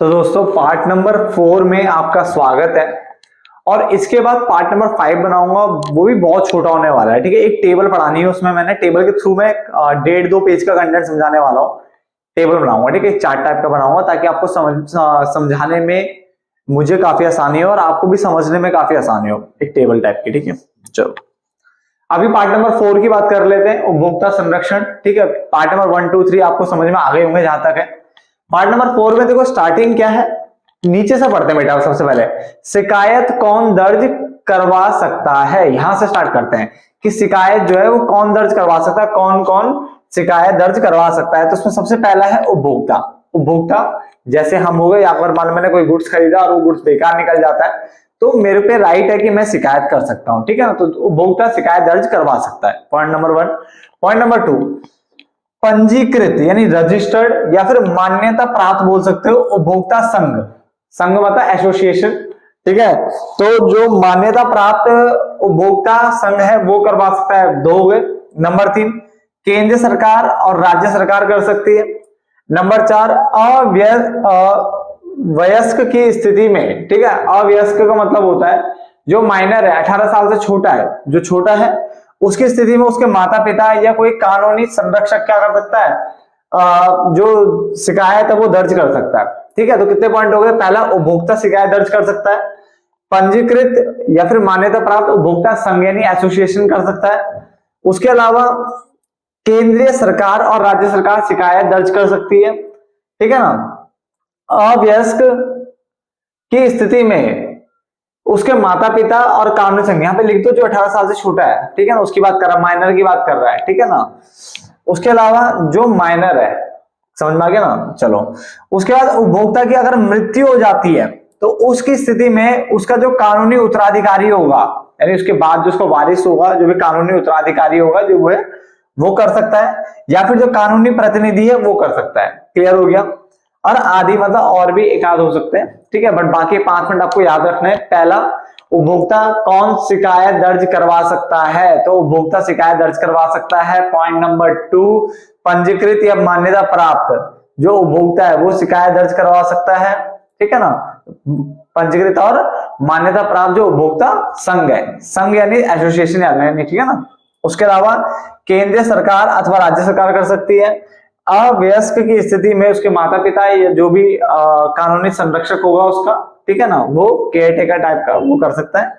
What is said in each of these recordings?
तो दोस्तों part number 4 में आपका स्वागत है। और इसके बाद पार्ट नंबर 5 बनाऊंगा, वो भी बहुत छोटा होने वाला है। ठीक है, एक टेबल पढ़ानी है, उसमें मैंने टेबल के थ्रू में 1.5-2 पेज का कंटेंट समझाने वाला हूँ। टेबल बनाऊंगा, ठीक है, एक चार्ट टाइप का बनाऊंगा ताकि आपको समझाने में मुझे काफी आसानी हो और आपको भी समझने में काफी आसानी हो, एक टेबल टाइप की। ठीक है, चलो अभी पार्ट नंबर 4 की बात कर लेते हैं, उपभोक्ता संरक्षण। ठीक है, पार्ट नंबर 1, 2, 3 आपको समझ में आ गए होंगे जहां तक है। पार्ट नंबर 4 में देखो स्टार्टिंग क्या है, नीचे से पढ़ते हैं बेटा। सबसे पहले शिकायत कौन दर्ज करवा सकता है, यहां से स्टार्ट करते हैं कि शिकायत जो है वो कौन दर्ज करवा सकता है, कौन कौन शिकायत दर्ज करवा सकता है। तो उसमें सबसे पहला है उपभोक्ता। उपभोक्ता जैसे हम हो गए, या अगर मान लो मैंने कोई गुड्स खरीदा और वो गुड्स बेकार निकल जाता है तो मेरे पे राइट है कि मैं शिकायत कर सकता हूं। ठीक है ना, तो उपभोक्ता शिकायत दर्ज करवा सकता है, पॉइंट नंबर 1। पॉइंट नंबर 2, पंजीकृत यानी रजिस्टर्ड या फिर मान्यता प्राप्त बोल सकते हो उपभोक्ता संघ। संघ मतलब एसोसिएशन। ठीक है, तो जो मान्यता प्राप्त उपभोक्ता संघ है वो करवा सकता है, 2 हो गए। नंबर 3, केंद्र सरकार और राज्य सरकार कर सकती है। नंबर 4, वयस्क की स्थिति में। ठीक है, अवयस्क का मतलब होता है जो माइनर है, 18 साल से छोटा है, जो छोटा है उसकी स्थिति में उसके माता पिता या कोई कानूनी संरक्षक क्या कर सकता है, जो शिकायत है वो दर्ज कर सकता है। ठीक है, तो कितने पॉइंट हो गए। पहला, उपभोक्ता शिकायत दर्ज कर सकता है। पंजीकृत या फिर मान्यता प्राप्त उपभोक्ता संघ यानी एसोसिएशन कर सकता है। उसके अलावा केंद्रीय सरकार और राज्य सरकार शिकायत दर्ज कर सकती है। ठीक है ना, अवयस्क की स्थिति में उसके माता पिता और कानूनी संघ, यहां पे लिख दो जो 18 साल से छोटा है। ठीक है ना, उसकी बात कर रहा है, माइनर की बात कर रहा है। ठीक है ना, उसके अलावा जो माइनर है, समझ में आ गया ना। चलो उसके बाद उपभोक्ता की अगर मृत्यु हो जाती है तो उसकी स्थिति में उसका जो कानूनी उत्तराधिकारी होगा, यानी उसके बाद जो उसका वारिस होगा, जो भी कानूनी उत्तराधिकारी होगा जो वो है वो कर सकता है, या फिर जो कानूनी प्रतिनिधि है वो कर सकता है। क्लियर हो गया। और आदि मतलब और भी एक आध हो सकते हैं। ठीक है, बट बाकी 5 मिनट आपको याद रखना है। पहला, उपभोक्ता कौन शिकायत दर्ज करवा सकता है, तो उपभोक्ता शिकायत दर्ज करवा सकता है। पॉइंट नंबर 2, पंजीकृत या मान्यता प्राप्त जो उपभोक्ता है वो शिकायत दर्ज करवा सकता है। ठीक है ना, पंजीकृत और मान्यता प्राप्त जो उपभोक्ता संघ है, संघ यानी एसोसिएशन यानी। ठीक है ना, उसके अलावा केंद्रीय सरकार अथवा राज्य सरकार कर सकती है। अवयस्क की स्थिति में उसके माता पिता या जो भी कानूनी संरक्षक होगा उसका, ठीक है ना, वो केयर टेकर टाइप का वो कर सकता है।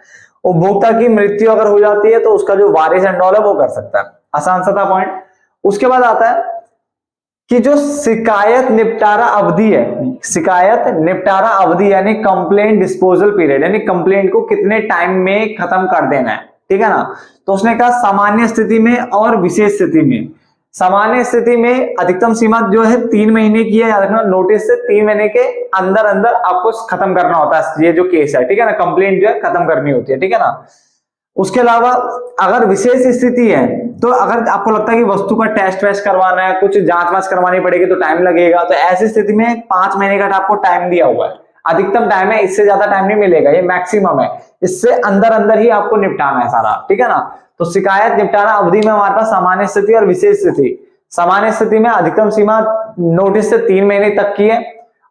उपभोक्ता की मृत्यु अगर हो जाती है तो उसका जो वारिस एंड ऑल है वो कर सकता है। आसान सा था पॉइंट। उसके बाद आता है कि जो शिकायत निपटारा अवधि है, शिकायत निपटारा अवधि यानी कंप्लेंट डिस्पोजल पीरियड, यानी कंप्लेंट को कितने टाइम में खत्म कर देना है। ठीक है ना, तो उसने कहा सामान्य स्थिति में और विशेष स्थिति में। सामान्य स्थिति में अधिकतम सीमा जो है 3 महीने की है, याद रखना। नोटिस से 3 महीने के अंदर अंदर आपको खत्म करना होता है ये जो केस है। ठीक है ना, कंप्लेंट जो है खत्म करनी होती है। ठीक है ना, उसके अलावा अगर विशेष स्थिति है तो अगर आपको लगता है कि वस्तु का टेस्ट वेस्ट करवाना है, कुछ जांच वाच करवानी पड़ेगी तो टाइम लगेगा, तो ऐसी स्थिति में 5 महीने का आपको टाइम दिया हुआ है। अधिकतम टाइम है, इससे ज्यादा टाइम नहीं मिलेगा, ये मैक्सिमम है। इससे अंदर अंदर ही आपको निपटाना है सारा। ठीक है ना, तो शिकायत निपटारा अवधि में हमारे पास सामान्य स्थिति और विशेष स्थिति। सामान्य स्थिति में अधिकतम सीमा नोटिस से 3 महीने तक की है,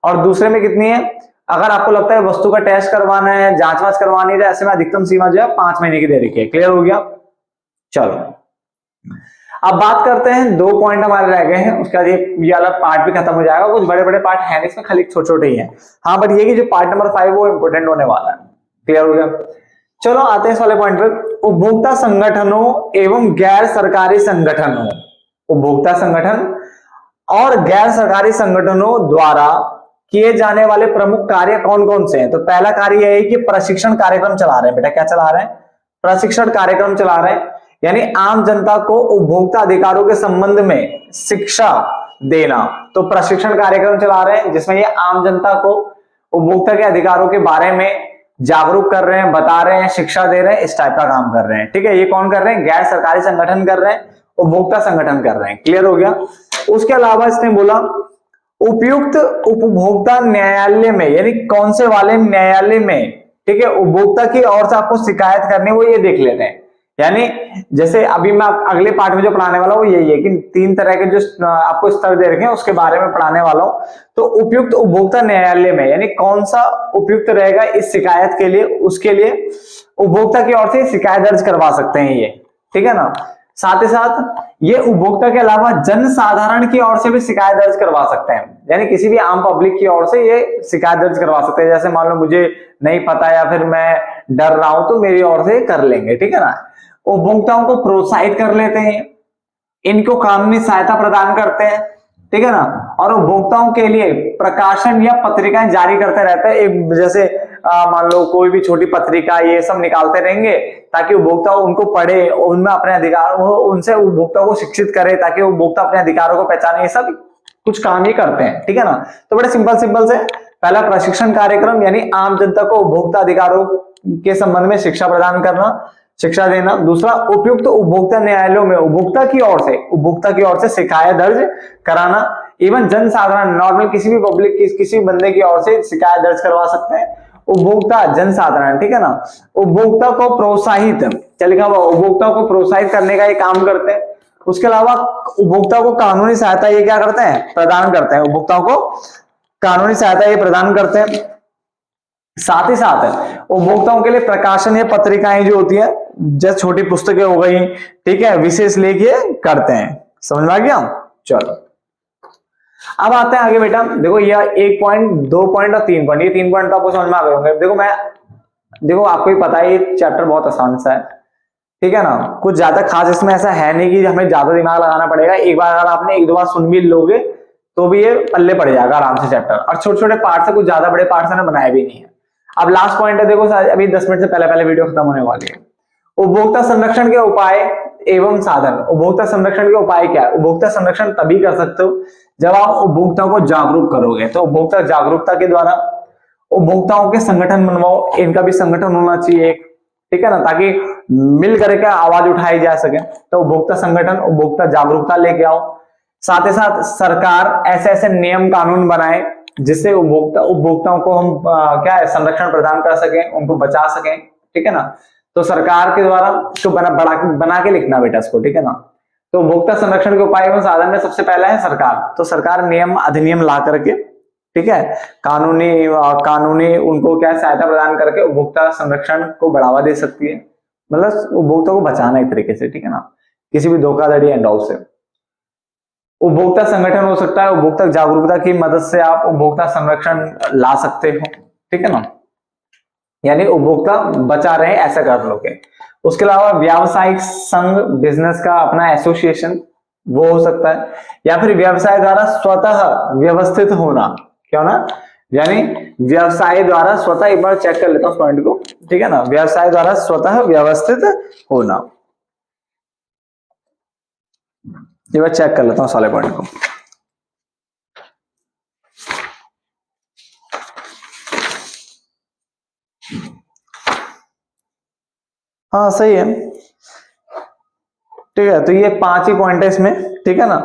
और दूसरे में कितनी है, अगर आपको लगता है वस्तु का टेस्ट करवाना है, जांच वाच करवानी है, ऐसे में अधिकतम सीमा जो है 5 महीने की दे रखी है। क्लियर हो गया। चलो अब बात करते हैं, 2 पॉइंट हमारे रह गए हैं, उसके बाद ये वाला पार्ट भी खत्म हो जाएगा। कुछ बड़े बड़े पार्ट है इसमें, खाली छोटे छोटे ही है। हाँ, बट ये कि जो पार्ट नंबर 5 वो इंपोर्टेंट होने वाला है। क्लियर हो गया। चलो आते हैं इस वाले पॉइंट पर, उपभोक्ता संगठनों एवं गैर सरकारी संगठनों। उपभोक्ता संगठन और गैर सरकारी संगठनों द्वारा किए जाने वाले प्रमुख कार्य कौन कौन से हैं। तो पहला कार्य यह है कि प्रशिक्षण कार्यक्रम चला रहे हैं। बेटा क्या चला रहे हैं, प्रशिक्षण कार्यक्रम चला रहे हैं, यानी आम जनता को उपभोक्ता अधिकारों के संबंध में शिक्षा देना। तो प्रशिक्षण कार्यक्रम चला रहे हैं जिसमें ये आम जनता को उपभोक्ता के अधिकारों के बारे में जागरूक कर रहे हैं, बता रहे हैं, शिक्षा दे रहे हैं, इस टाइप का काम कर रहे हैं। ठीक है, ये कौन कर रहे हैं, गैर सरकारी संगठन कर रहे हैं, उपभोक्ता संगठन कर रहे हैं। क्लियर हो गया। उसके अलावा इसने बोला उपयुक्त उपभोक्ता न्यायालय में, यानी कौन से वाले न्यायालय में, ठीक है, उपभोक्ता की ओर से आपको शिकायत करनी वो ये देख लेते हैं। यानी जैसे अभी मैं अगले पार्ट में जो पढ़ाने वाला हूँ वो यही है कि 3 तरह के जो आपको स्तर दे रखे हैं उसके बारे में पढ़ाने वाला हूँ। तो उपयुक्त उपभोक्ता न्यायालय में यानी कौन सा उपयुक्त रहेगा इस शिकायत के लिए, उसके लिए उपभोक्ता की ओर से शिकायत दर्ज करवा सकते हैं ये, ठीक है ना। साथ ही साथ ये उपभोक्ता के अलावा जन साधारण की ओर से भी शिकायत दर्ज करवा सकते हैं, यानी किसी भी आम पब्लिक की ओर से ये शिकायत दर्ज करवा सकते हैं। जैसे मान लो मुझे नहीं पता या फिर मैं डर रहा हूं तो मेरी ओर से कर लेंगे, ठीक है ना। उपभोक्ताओं को प्रोत्साहित कर लेते हैं, इनको कानूनी सहायता प्रदान करते हैं, ठीक है ना। और उपभोक्ताओं के लिए प्रकाशन या पत्रिकाएं जारी करते रहते हैं। एक जैसे मान लो कोई भी छोटी पत्रिका ये सब निकालते रहेंगे ताकि उपभोक्ता उनको पढ़े, उनमें अपने अधिकार, उनसे उपभोक्ता को शिक्षित करे ताकि उपभोक्ता अपने अधिकारों को पहचाने। ये सब कुछ काम ही करते हैं, ठीक है ना। तो बड़े सिंपल से पहला प्रशिक्षण कार्यक्रम यानी आम जनता को उपभोक्ता अधिकारों के संबंध में शिक्षा प्रदान करना, शिक्षा देना। दूसरा, उपयुक्त उपभोक्ता न्यायालयों में उपभोक्ता की ओर से शिकायत दर्ज कराना। इवन जन साधारण नॉर्मल किसी भी पब्लिक किसी भी बंदे की ओर से शिकायत दर्ज करवा सकते हैं। उपभोक्ता जन साधारण, ठीक है ना। उपभोक्ता को प्रोत्साहित, क्या लिखा हुआ, उपभोक्ता को प्रोत्साहित करने का ये काम करते हैं। उसके अलावा उपभोक्ता को कानूनी सहायता ये क्या करते हैं, प्रदान करते हैं। उपभोक्ताओं को कानूनी सहायता ये प्रदान करते हैं। साथ ही साथ उपभोक्ताओं के लिए प्रकाशन या पत्रिकाएं जो होती है, जैसे छोटी पुस्तकें हो गई, ठीक है, विशेष लेख ये करते हैं। समझ में आ गया। चलो अब आते हैं आगे बेटा। देखो यह 1 पॉइंट, 2 पॉइंट और 3 पॉइंट, ये 3 पॉइंट तो आपको समझ में आ गए होंगे। देखो आपको ही पता है ये चैप्टर बहुत आसान सा है, ठीक है ना। कुछ ज्यादा खास इसमें ऐसा है नहीं कि हमें ज्यादा दिमाग लगाना पड़ेगा। एक बार अगर आपने 1-2 बार सुन भी लोगे तो भी ये पल्ले पड़ जाएगा आराम से चैप्टर। और छोटे छोटे पार्ट से, कुछ ज्यादा बड़े पार्ट से बनाए भी नहीं है। अब लास्ट पॉइंट है, देखो अभी 10 मिनट से पहले वीडियो खत्म होने वाली है। उपभोक्ता संरक्षण के उपाय एवं साधन। उपभोक्ता संरक्षण के उपाय क्या है? उपभोक्ता संरक्षण तभी कर सकते हो जब आप उपभोक्ता को जागरूक करोगे। तो उपभोक्ता जागरूकता के द्वारा उपभोक्ताओं के संगठन बनवाओ, इनका भी संगठन होना चाहिए, ठीक है ना, ताकि मिल करके आवाज उठाई जा सके। तो उपभोक्ता संगठन, उपभोक्ता जागरूकता लेके आओ। साथ ही साथ सरकार ऐसे ऐसे नियम कानून बनाए जिससे उपभोक्ताओं को हम क्या है, संरक्षण प्रदान कर सके, उनको बचा सके, ठीक है ना। तो सरकार के द्वारा इसको बना के लिखना बेटा इसको, ठीक है ना। तो उपभोक्ता संरक्षण के उपाय एवं साधन में सबसे पहला है सरकार। तो सरकार नियम अधिनियम ला करके, ठीक है, कानूनी उनको क्या सहायता प्रदान करके उपभोक्ता संरक्षण को बढ़ावा दे सकती है। मतलब उपभोक्ता को बचाना एक तरीके से, ठीक है ना, किसी भी धोखाधड़ी एंड ऑल से। उपभोक्ता संगठन हो सकता है, उपभोक्ता जागरूकता की मदद से आप उपभोक्ता संरक्षण ला सकते हो, ठीक है ना, यानी उपभोक्ता बचा रहे ऐसा कर लोगे। उसके अलावा व्यावसायिक संघ, बिजनेस का अपना एसोसिएशन वो हो सकता है, या फिर व्यवसाय द्वारा स्वतः व्यवस्थित होना, क्या होना, यानी व्यवसाय द्वारा स्वतः, एक बार चेक कर लेता हूं पॉइंट को, ठीक है ना, व्यवसाय द्वारा स्वतः व्यवस्थित होना। एक बार चेक कर लेता हूं सारे पॉइंट को। हाँ सही है, ठीक है। तो ये 5 ही पॉइंट है इसमें, ठीक है ना।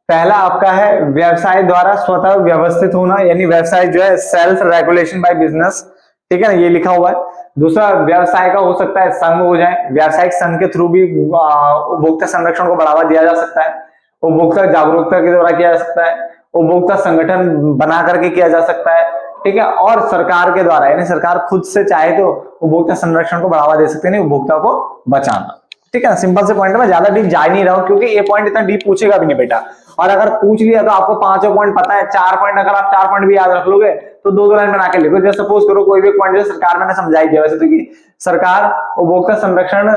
पहला आपका है व्यवसाय द्वारा स्वतः व्यवस्थित होना, यानी व्यवसाय जो है सेल्फ रेगुलेशन बाय बिजनेस, ठीक है ना, ये लिखा हुआ है। दूसरा व्यवसाय का हो सकता है संघ हो जाए, व्यावसायिक संघ के थ्रू भी उपभोक्ता संरक्षण को बढ़ावा दिया जा सकता है, उपभोक्ता जागरूकता के द्वारा किया जा सकता है, उपभोक्ता संगठन बना करके किया जा सकता है, ठीक है। और सरकार के द्वारा, यानी सरकार खुद से चाहे तो उपभोक्ता संरक्षण को बढ़ावा दे सकते हैं, उपभोक्ता को बचाना, ठीक है। सिंपल से पॉइंट में ज्यादा डीप जा ही नहीं रहा हूं क्योंकि ये पॉइंट इतना डीप पूछेगा भी नहीं बेटा। और अगर पूछ लिया तो आपको 5 पॉइंट पता है, 4 पॉइंट अगर आप 4 पॉइंट भी याद रख लोगे तो 2 लाइन बना के लिखो। जैसे सपोज करो कोई भी पॉइंट जो सरकार मैंने समझाई दिया, वैसे तो कि सरकार उपभोक्ता संरक्षण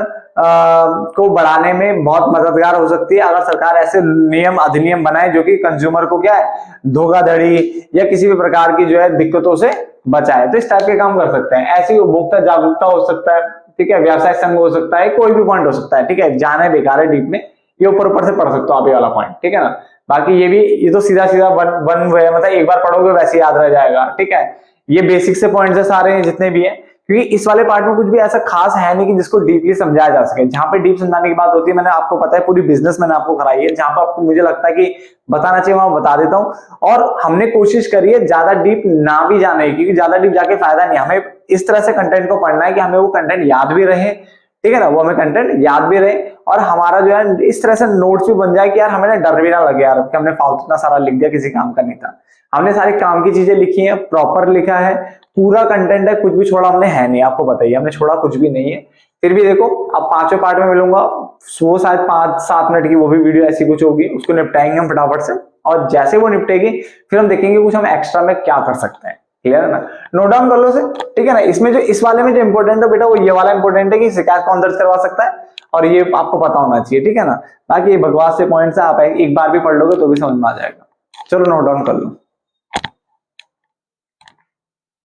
को बढ़ाने में बहुत मददगार हो सकती है अगर सरकार ऐसे नियम अधिनियम बनाए जो कि कंज्यूमर को क्या है, धोखाधड़ी या किसी भी प्रकार की जो है दिक्कतों से बचाए। तो इस टाइप के काम कर सकते हैं। ऐसी उपभोक्ता जागरूकता हो सकता है, ठीक है, व्यवसाय संघ हो सकता है, कोई भी पॉइंट हो सकता है, ठीक है। जाने बेकार है डीप में, ये ऊपर से पढ़ सकते हो आप ये वाला पॉइंट, ठीक है ना। बाकी ये तो सीधा वन वे, मतलब एक बार पढ़ोगे वैसे याद रह जाएगा, ठीक है। ये बेसिक से पॉइंट्स है सारे जितने भी हैं, क्योंकि इस वाले पार्ट में कुछ भी ऐसा खास है नहीं कि जिसको डीपली समझाया जा सके। जहां पे डीप समझाने की बात होती है, मैंने आपको पता है पूरी बिजनेस मैंने आपको कराई है, जहां पर आपको मुझे लगता है कि बताना चाहिए वहां बता देता हूं। और हमने कोशिश करी है ज्यादा डीप ना भी जाने की, क्योंकि ज्यादा डीप जाके फायदा नहीं। हमें इस तरह से कंटेंट को पढ़ना है कि हमें वो कंटेंट याद भी रहे, ठीक है ना, वो हमें कंटेंट याद भी रहे और हमारा जो है इस तरह से नोट्स भी बन जाए कि यार हमें ना डर भी ना लगे यार कि हमने फालतू इतना सारा लिख दिया, किसी काम का नहीं था। हमने सारे काम की चीजें लिखी है, प्रॉपर लिखा है, पूरा कंटेंट है, कुछ भी छोड़ा हमने है नहीं, आपको बताइए हमने छोड़ा कुछ भी नहीं है। फिर भी देखो अब पांचवें पार्ट में मिलूंगा, वो शायद 5-7 मिनट की वो भी वीडियो ऐसी कुछ होगी, उसको निपटाएंगे हम फटाफट से, और जैसे वो निपटेगी फिर हम देखेंगे कुछ हम एक्स्ट्रा में क्या कर सकते हैं। क्लियर है ना, नोट डाउन कर लो से, ठीक है ना। इसमें जो इस वाले में जो इंपॉर्टेंट है बेटा वो ये वाला इंपॉर्टेंट है कि शिकायत कौन दर्ज करवा सकता है, और ये आपको पता होना चाहिए, ठीक है ना। बाकी बकवास से पॉइंट्स आप एक बार भी पढ़ लोगे तो भी समझ में आ जाएगा। चलो नोट डाउन कर लो।